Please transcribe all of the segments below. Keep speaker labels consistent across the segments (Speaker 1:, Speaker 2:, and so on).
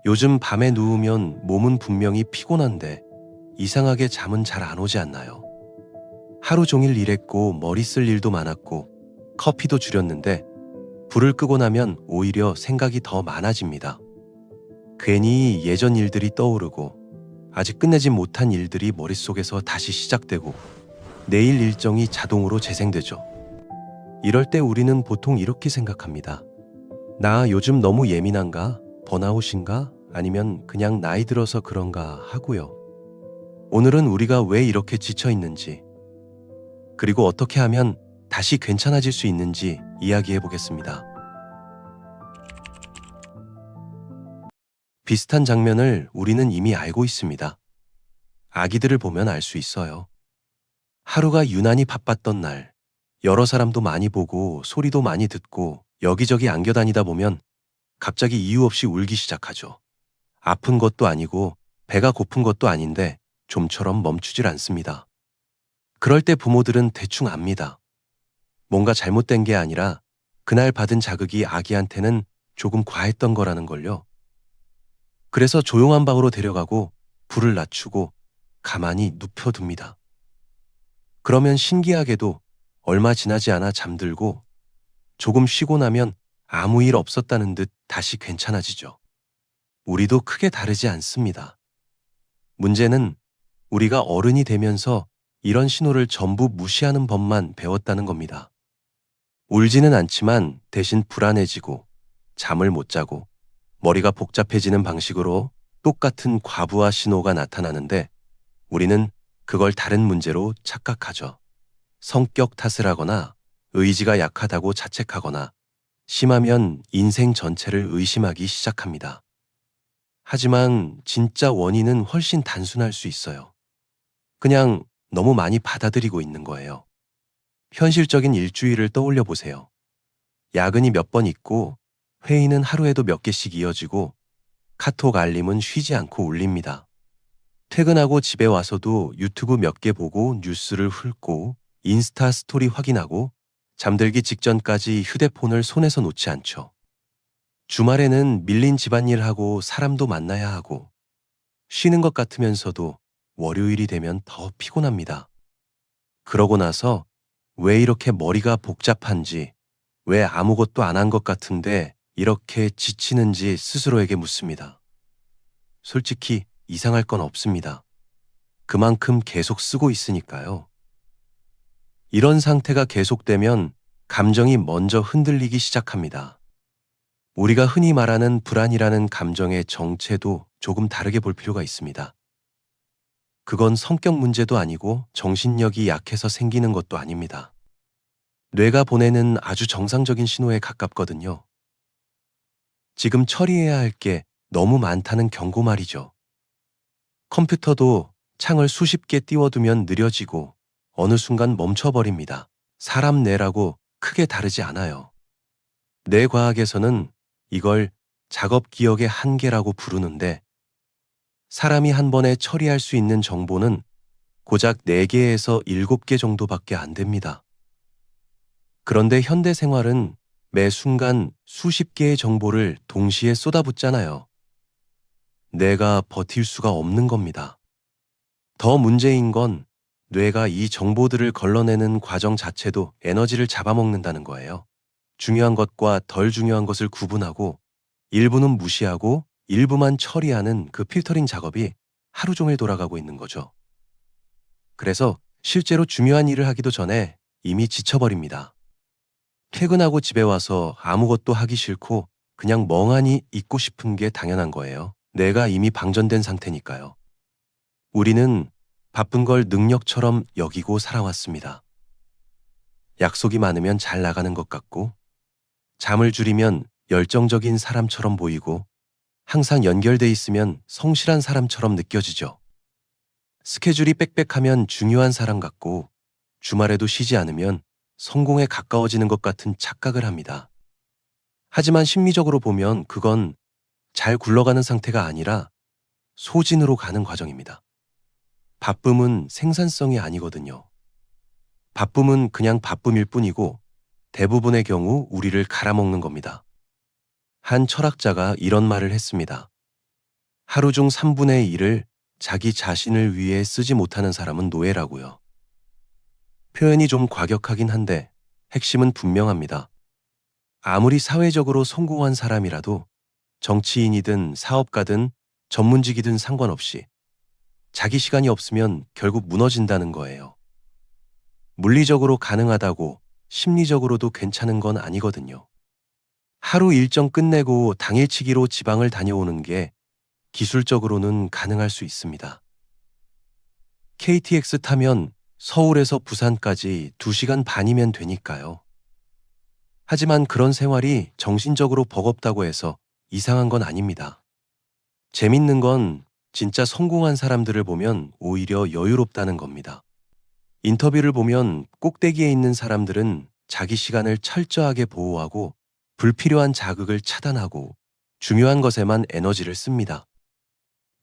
Speaker 1: 요즘 밤에 누우면 몸은 분명히 피곤한데 이상하게 잠은 잘 안 오지 않나요? 하루 종일 일했고 머리 쓸 일도 많았고 커피도 줄였는데 불을 끄고 나면 오히려 생각이 더 많아집니다. 괜히 예전 일들이 떠오르고 아직 끝내지 못한 일들이 머릿속에서 다시 시작되고 내일 일정이 자동으로 재생되죠. 이럴 때 우리는 보통 이렇게 생각합니다. 나 요즘 너무 예민한가? 번아웃인가? 아니면 그냥 나이 들어서 그런가 하고요. 오늘은 우리가 왜 이렇게 지쳐 있는지, 그리고 어떻게 하면 다시 괜찮아질 수 있는지 이야기해 보겠습니다. 비슷한 장면을 우리는 이미 알고 있습니다. 아기들을 보면 알 수 있어요. 하루가 유난히 바빴던 날, 여러 사람도 많이 보고 소리도 많이 듣고 여기저기 안겨다니다 보면 갑자기 이유 없이 울기 시작하죠. 아픈 것도 아니고 배가 고픈 것도 아닌데 좀처럼 멈추질 않습니다. 그럴 때 부모들은 대충 압니다. 뭔가 잘못된 게 아니라 그날 받은 자극이 아기한테는 조금 과했던 거라는 걸요. 그래서 조용한 방으로 데려가고 불을 낮추고 가만히 눕혀둡니다. 그러면 신기하게도 얼마 지나지 않아 잠들고 조금 쉬고 나면 아무 일 없었다는 듯 다시 괜찮아지죠. 우리도 크게 다르지 않습니다. 문제는 우리가 어른이 되면서 이런 신호를 전부 무시하는 법만 배웠다는 겁니다. 울지는 않지만 대신 불안해지고 잠을 못 자고 머리가 복잡해지는 방식으로 똑같은 과부하 신호가 나타나는데 우리는 그걸 다른 문제로 착각하죠. 성격 탓을 하거나 의지가 약하다고 자책하거나 심하면 인생 전체를 의심하기 시작합니다. 하지만 진짜 원인은 훨씬 단순할 수 있어요. 그냥 너무 많이 받아들이고 있는 거예요. 현실적인 일주일을 떠올려 보세요. 야근이 몇 번 있고 회의는 하루에도 몇 개씩 이어지고 카톡 알림은 쉬지 않고 울립니다. 퇴근하고 집에 와서도 유튜브 몇 개 보고 뉴스를 훑고 인스타 스토리 확인하고 잠들기 직전까지 휴대폰을 손에서 놓지 않죠. 주말에는 밀린 집안일하고 사람도 만나야 하고 쉬는 것 같으면서도 월요일이 되면 더 피곤합니다. 그러고 나서 왜 이렇게 머리가 복잡한지, 왜 아무것도 안 한 것 같은데 이렇게 지치는지 스스로에게 묻습니다. 솔직히 이상할 건 없습니다. 그만큼 계속 쓰고 있으니까요. 이런 상태가 계속되면 감정이 먼저 흔들리기 시작합니다. 우리가 흔히 말하는 불안이라는 감정의 정체도 조금 다르게 볼 필요가 있습니다. 그건 성격 문제도 아니고 정신력이 약해서 생기는 것도 아닙니다. 뇌가 보내는 아주 정상적인 신호에 가깝거든요. 지금 처리해야 할 게 너무 많다는 경고 말이죠. 컴퓨터도 창을 수십 개 띄워두면 느려지고 어느 순간 멈춰버립니다. 사람 뇌라고 크게 다르지 않아요. 뇌과학에서는 이걸 작업 기억의 한계라고 부르는데 사람이 한 번에 처리할 수 있는 정보는 고작 4개에서 7개 정도밖에 안 됩니다. 그런데 현대 생활은 매 순간 수십 개의 정보를 동시에 쏟아붓잖아요. 뇌가 버틸 수가 없는 겁니다. 더 문제인 건 뇌가 이 정보들을 걸러내는 과정 자체도 에너지를 잡아먹는다는 거예요. 중요한 것과 덜 중요한 것을 구분하고 일부는 무시하고 일부만 처리하는 그 필터링 작업이 하루 종일 돌아가고 있는 거죠. 그래서 실제로 중요한 일을 하기도 전에 이미 지쳐버립니다. 퇴근하고 집에 와서 아무것도 하기 싫고 그냥 멍하니 있고 싶은 게 당연한 거예요. 뇌가 이미 방전된 상태니까요. 우리는 바쁜 걸 능력처럼 여기고 살아왔습니다. 약속이 많으면 잘 나가는 것 같고 잠을 줄이면 열정적인 사람처럼 보이고 항상 연결돼 있으면 성실한 사람처럼 느껴지죠. 스케줄이 빽빽하면 중요한 사람 같고 주말에도 쉬지 않으면 성공에 가까워지는 것 같은 착각을 합니다. 하지만 심리적으로 보면 그건 잘 굴러가는 상태가 아니라 소진으로 가는 과정입니다. 바쁨은 생산성이 아니거든요. 바쁨은 그냥 바쁨일 뿐이고 대부분의 경우 우리를 갈아먹는 겁니다. 한 철학자가 이런 말을 했습니다. 하루 중 3분의 1을 자기 자신을 위해 쓰지 못하는 사람은 노예라고요. 표현이 좀 과격하긴 한데 핵심은 분명합니다. 아무리 사회적으로 성공한 사람이라도 정치인이든 사업가든 전문직이든 상관없이 자기 시간이 없으면 결국 무너진다는 거예요. 물리적으로 가능하다고 심리적으로도 괜찮은 건 아니거든요. 하루 일정 끝내고 당일치기로 지방을 다녀오는 게 기술적으로는 가능할 수 있습니다. KTX 타면 서울에서 부산까지 2시간 반이면 되니까요. 하지만 그런 생활이 정신적으로 버겁다고 해서 이상한 건 아닙니다. 재밌는 건 진짜 성공한 사람들을 보면 오히려 여유롭다는 겁니다. 인터뷰를 보면 꼭대기에 있는 사람들은 자기 시간을 철저하게 보호하고 불필요한 자극을 차단하고 중요한 것에만 에너지를 씁니다.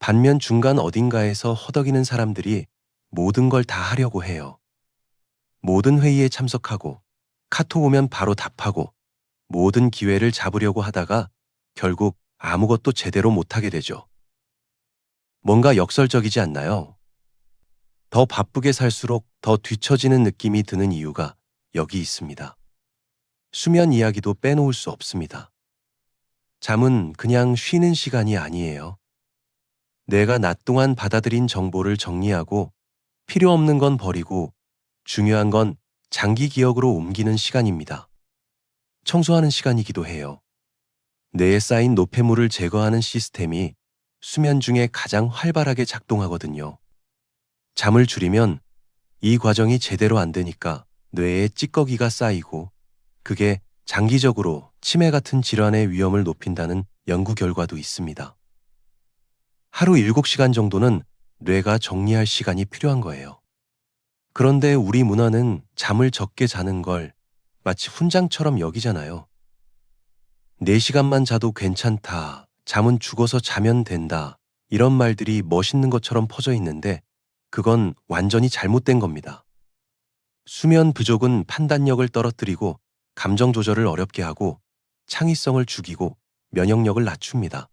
Speaker 1: 반면 중간 어딘가에서 허덕이는 사람들이 모든 걸 다 하려고 해요. 모든 회의에 참석하고 카톡 오면 바로 답하고 모든 기회를 잡으려고 하다가 결국 아무것도 제대로 못하게 되죠. 뭔가 역설적이지 않나요? 더 바쁘게 살수록 더 뒤처지는 느낌이 드는 이유가 여기 있습니다. 수면 이야기도 빼놓을 수 없습니다. 잠은 그냥 쉬는 시간이 아니에요. 내가 낮 동안 받아들인 정보를 정리하고 필요 없는 건 버리고 중요한 건 장기 기억으로 옮기는 시간입니다. 청소하는 시간이기도 해요. 뇌에 쌓인 노폐물을 제거하는 시스템이 수면 중에 가장 활발하게 작동하거든요. 잠을 줄이면 이 과정이 제대로 안 되니까 뇌에 찌꺼기가 쌓이고 그게 장기적으로 치매 같은 질환의 위험을 높인다는 연구 결과도 있습니다. 하루 7시간 정도는 뇌가 정리할 시간이 필요한 거예요. 그런데 우리 문화는 잠을 적게 자는 걸 마치 훈장처럼 여기잖아요. 4시간만 자도 괜찮다, 잠은 죽어서 자면 된다, 이런 말들이 멋있는 것처럼 퍼져 있는데 그건 완전히 잘못된 겁니다. 수면 부족은 판단력을 떨어뜨리고 감정 조절을 어렵게 하고 창의성을 죽이고 면역력을 낮춥니다.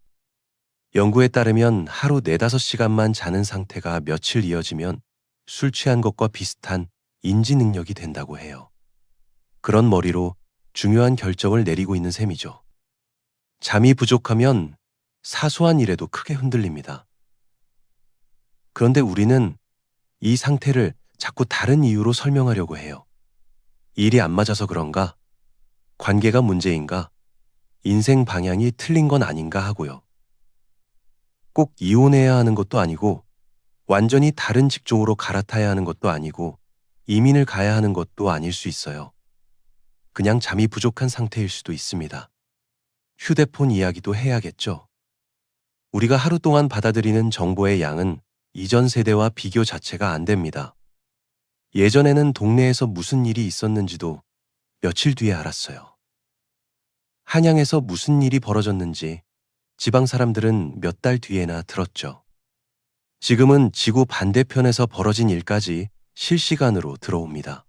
Speaker 1: 연구에 따르면 하루 4~5시간만 자는 상태가 며칠 이어지면 술 취한 것과 비슷한 인지 능력이 된다고 해요. 그런 머리로 중요한 결정을 내리고 있는 셈이죠. 잠이 부족하면 사소한 일에도 크게 흔들립니다. 그런데 우리는 이 상태를 자꾸 다른 이유로 설명하려고 해요. 일이 안 맞아서 그런가? 관계가 문제인가? 인생 방향이 틀린 건 아닌가 하고요. 꼭 이혼해야 하는 것도 아니고 완전히 다른 직종으로 갈아타야 하는 것도 아니고 이민을 가야 하는 것도 아닐 수 있어요. 그냥 잠이 부족한 상태일 수도 있습니다. 휴대폰 이야기도 해야겠죠. 우리가 하루 동안 받아들이는 정보의 양은 이전 세대와 비교 자체가 안 됩니다. 예전에는 동네에서 무슨 일이 있었는지도 며칠 뒤에 알았어요. 한양에서 무슨 일이 벌어졌는지 지방 사람들은 몇 달 뒤에나 들었죠. 지금은 지구 반대편에서 벌어진 일까지 실시간으로 들어옵니다.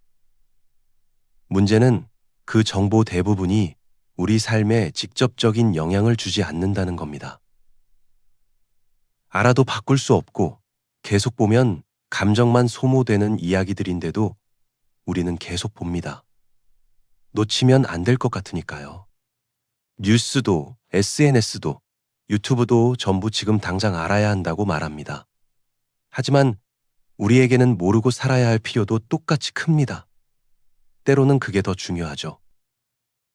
Speaker 1: 문제는 그 정보 대부분이 우리 삶에 직접적인 영향을 주지 않는다는 겁니다. 알아도 바꿀 수 없고 계속 보면 감정만 소모되는 이야기들인데도 우리는 계속 봅니다. 놓치면 안 될 것 같으니까요. 뉴스도 SNS도 유튜브도 전부 지금 당장 알아야 한다고 말합니다. 하지만 우리에게는 모르고 살아야 할 필요도 똑같이 큽니다. 때로는 그게 더 중요하죠.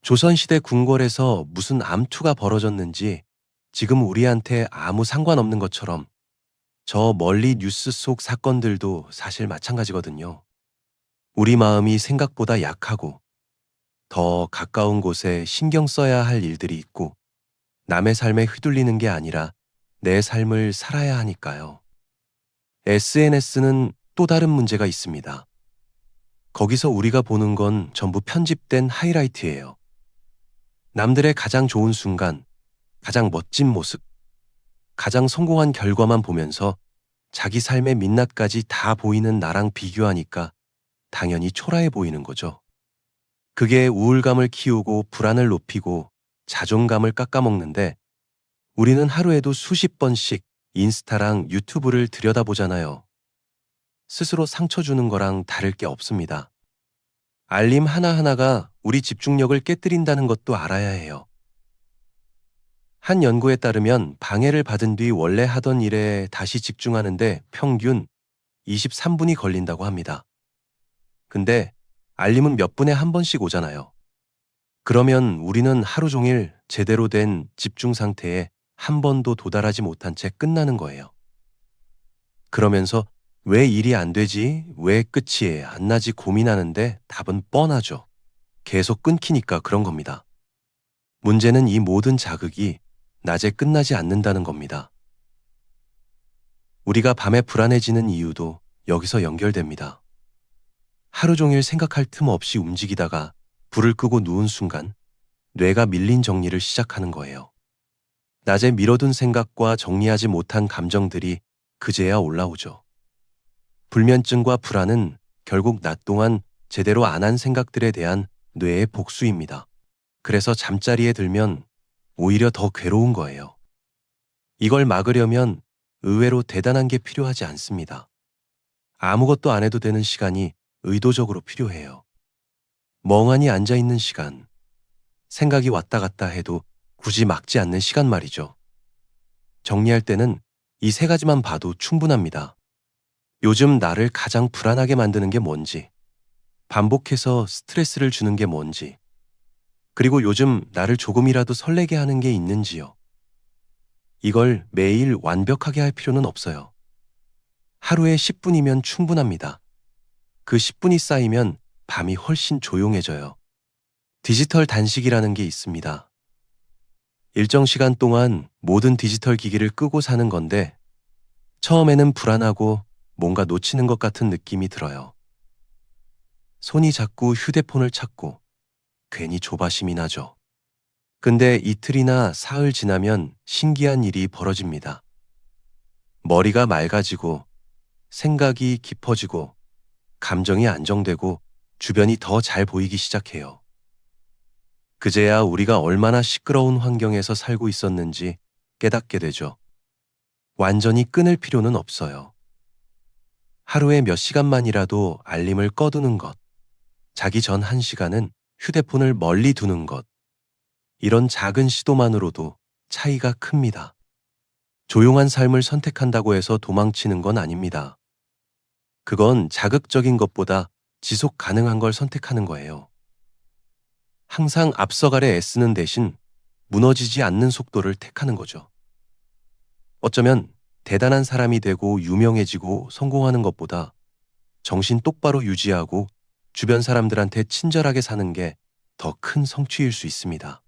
Speaker 1: 조선시대 궁궐에서 무슨 암투가 벌어졌는지 지금 우리한테 아무 상관없는 것처럼 저 멀리 뉴스 속 사건들도 사실 마찬가지거든요. 우리 마음이 생각보다 약하고 더 가까운 곳에 신경 써야 할 일들이 있고 남의 삶에 휘둘리는 게 아니라 내 삶을 살아야 하니까요. SNS는 또 다른 문제가 있습니다. 거기서 우리가 보는 건 전부 편집된 하이라이트예요. 남들의 가장 좋은 순간, 가장 멋진 모습, 가장 성공한 결과만 보면서 자기 삶의 민낯까지 다 보이는 나랑 비교하니까 당연히 초라해 보이는 거죠. 그게 우울감을 키우고 불안을 높이고 자존감을 깎아먹는데 우리는 하루에도 수십 번씩 인스타랑 유튜브를 들여다보잖아요. 스스로 상처 주는 거랑 다를 게 없습니다. 알림 하나하나가 우리 집중력을 깨뜨린다는 것도 알아야 해요. 한 연구에 따르면 방해를 받은 뒤 원래 하던 일에 다시 집중하는데 평균 23분이 걸린다고 합니다. 근데 알림은 몇 분에 한 번씩 오잖아요. 그러면 우리는 하루 종일 제대로 된 집중 상태에 한 번도 도달하지 못한 채 끝나는 거예요. 그러면서 왜 일이 안 되지? 왜 끝이 안 나지? 고민하는데 답은 뻔하죠. 계속 끊기니까 그런 겁니다. 문제는 이 모든 자극이 낮에 끝나지 않는다는 겁니다. 우리가 밤에 불안해지는 이유도 여기서 연결됩니다. 하루 종일 생각할 틈 없이 움직이다가 불을 끄고 누운 순간 뇌가 밀린 정리를 시작하는 거예요. 낮에 미뤄둔 생각과 정리하지 못한 감정들이 그제야 올라오죠. 불면증과 불안은 결국 낮 동안 제대로 안 한 생각들에 대한 뇌의 복수입니다. 그래서 잠자리에 들면 오히려 더 괴로운 거예요. 이걸 막으려면 의외로 대단한 게 필요하지 않습니다. 아무것도 안 해도 되는 시간이 의도적으로 필요해요. 멍하니 앉아있는 시간, 생각이 왔다 갔다 해도 굳이 막지 않는 시간 말이죠. 정리할 때는 이 세 가지만 봐도 충분합니다. 요즘 나를 가장 불안하게 만드는 게 뭔지, 반복해서 스트레스를 주는 게 뭔지, 그리고 요즘 나를 조금이라도 설레게 하는 게 있는지요. 이걸 매일 완벽하게 할 필요는 없어요. 하루에 10분이면 충분합니다. 그 10분이 쌓이면 밤이 훨씬 조용해져요. 디지털 단식이라는 게 있습니다. 일정 시간 동안 모든 디지털 기기를 끄고 사는 건데 처음에는 불안하고 뭔가 놓치는 것 같은 느낌이 들어요. 손이 자꾸 휴대폰을 찾고 괜히 조바심이 나죠. 근데 이틀이나 사흘 지나면 신기한 일이 벌어집니다. 머리가 맑아지고 생각이 깊어지고 감정이 안정되고 주변이 더 잘 보이기 시작해요. 그제야 우리가 얼마나 시끄러운 환경에서 살고 있었는지 깨닫게 되죠. 완전히 끊을 필요는 없어요. 하루에 몇 시간만이라도 알림을 꺼두는 것, 자기 전 1시간은 휴대폰을 멀리 두는 것, 이런 작은 시도만으로도 차이가 큽니다. 조용한 삶을 선택한다고 해서 도망치는 건 아닙니다. 그건 자극적인 것보다 지속 가능한 걸 선택하는 거예요. 항상 앞서가려 애쓰는 대신 무너지지 않는 속도를 택하는 거죠. 어쩌면 대단한 사람이 되고 유명해지고 성공하는 것보다 정신 똑바로 유지하고 주변 사람들한테 친절하게 사는 게 더 큰 성취일 수 있습니다.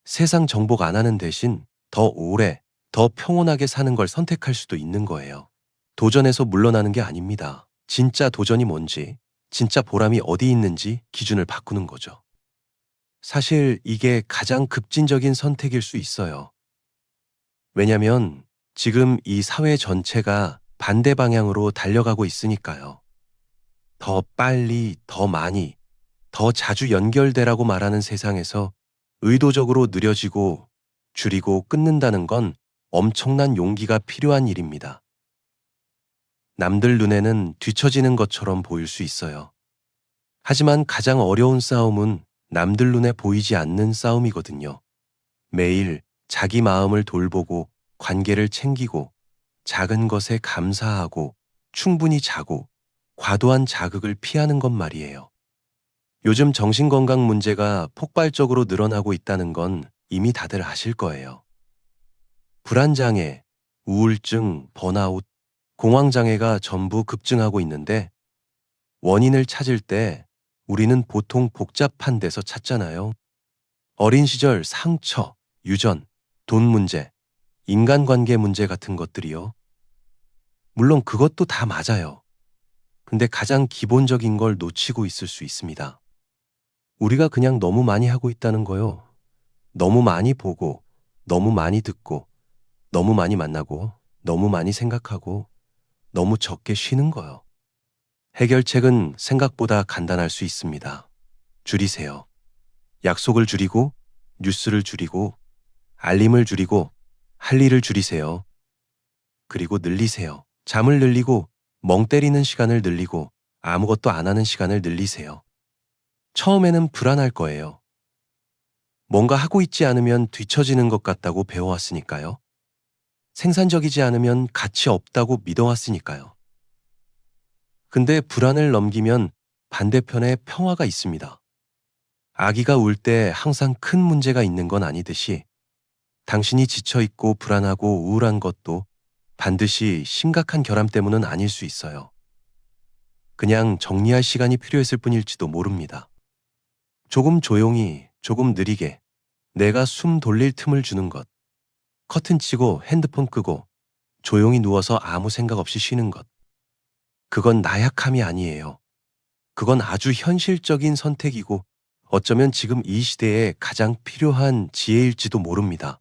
Speaker 1: 세상 정복 안 하는 대신 더 오래, 더 평온하게 사는 걸 선택할 수도 있는 거예요. 도전에서 물러나는 게 아닙니다. 진짜 도전이 뭔지, 진짜 보람이 어디 있는지 기준을 바꾸는 거죠. 사실 이게 가장 급진적인 선택일 수 있어요. 왜냐면 지금 이 사회 전체가 반대 방향으로 달려가고 있으니까요. 더 빨리, 더 많이, 더 자주 연결되라고 말하는 세상에서 의도적으로 느려지고 줄이고 끊는다는 건 엄청난 용기가 필요한 일입니다. 남들 눈에는 뒤처지는 것처럼 보일 수 있어요. 하지만 가장 어려운 싸움은 남들 눈에 보이지 않는 싸움이거든요. 매일 자기 마음을 돌보고 관계를 챙기고 작은 것에 감사하고 충분히 자고 과도한 자극을 피하는 것 말이에요. 요즘 정신건강 문제가 폭발적으로 늘어나고 있다는 건 이미 다들 아실 거예요. 불안장애, 우울증, 번아웃, 공황장애가 전부 급증하고 있는데 원인을 찾을 때 우리는 보통 복잡한 데서 찾잖아요. 어린 시절 상처, 유전, 돈 문제, 인간관계 문제 같은 것들이요. 물론 그것도 다 맞아요. 근데 가장 기본적인 걸 놓치고 있을 수 있습니다. 우리가 그냥 너무 많이 하고 있다는 거요. 너무 많이 보고, 너무 많이 듣고, 너무 많이 만나고, 너무 많이 생각하고, 너무 적게 쉬는 거요. 해결책은 생각보다 간단할 수 있습니다. 줄이세요. 약속을 줄이고, 뉴스를 줄이고, 알림을 줄이고, 할 일을 줄이세요. 그리고 늘리세요. 잠을 늘리고 멍 때리는 시간을 늘리고 아무것도 안 하는 시간을 늘리세요. 처음에는 불안할 거예요. 뭔가 하고 있지 않으면 뒤처지는 것 같다고 배워왔으니까요. 생산적이지 않으면 가치 없다고 믿어왔으니까요. 근데 불안을 넘기면 반대편에 평화가 있습니다. 아기가 울 때 항상 큰 문제가 있는 건 아니듯이 당신이 지쳐있고 불안하고 우울한 것도 반드시 심각한 결함 때문은 아닐 수 있어요. 그냥 정리할 시간이 필요했을 뿐일지도 모릅니다. 조금 조용히, 조금 느리게 내가 숨 돌릴 틈을 주는 것. 커튼 치고 핸드폰 끄고 조용히 누워서 아무 생각 없이 쉬는 것. 그건 나약함이 아니에요. 그건 아주 현실적인 선택이고 어쩌면 지금 이 시대에 가장 필요한 지혜일지도 모릅니다.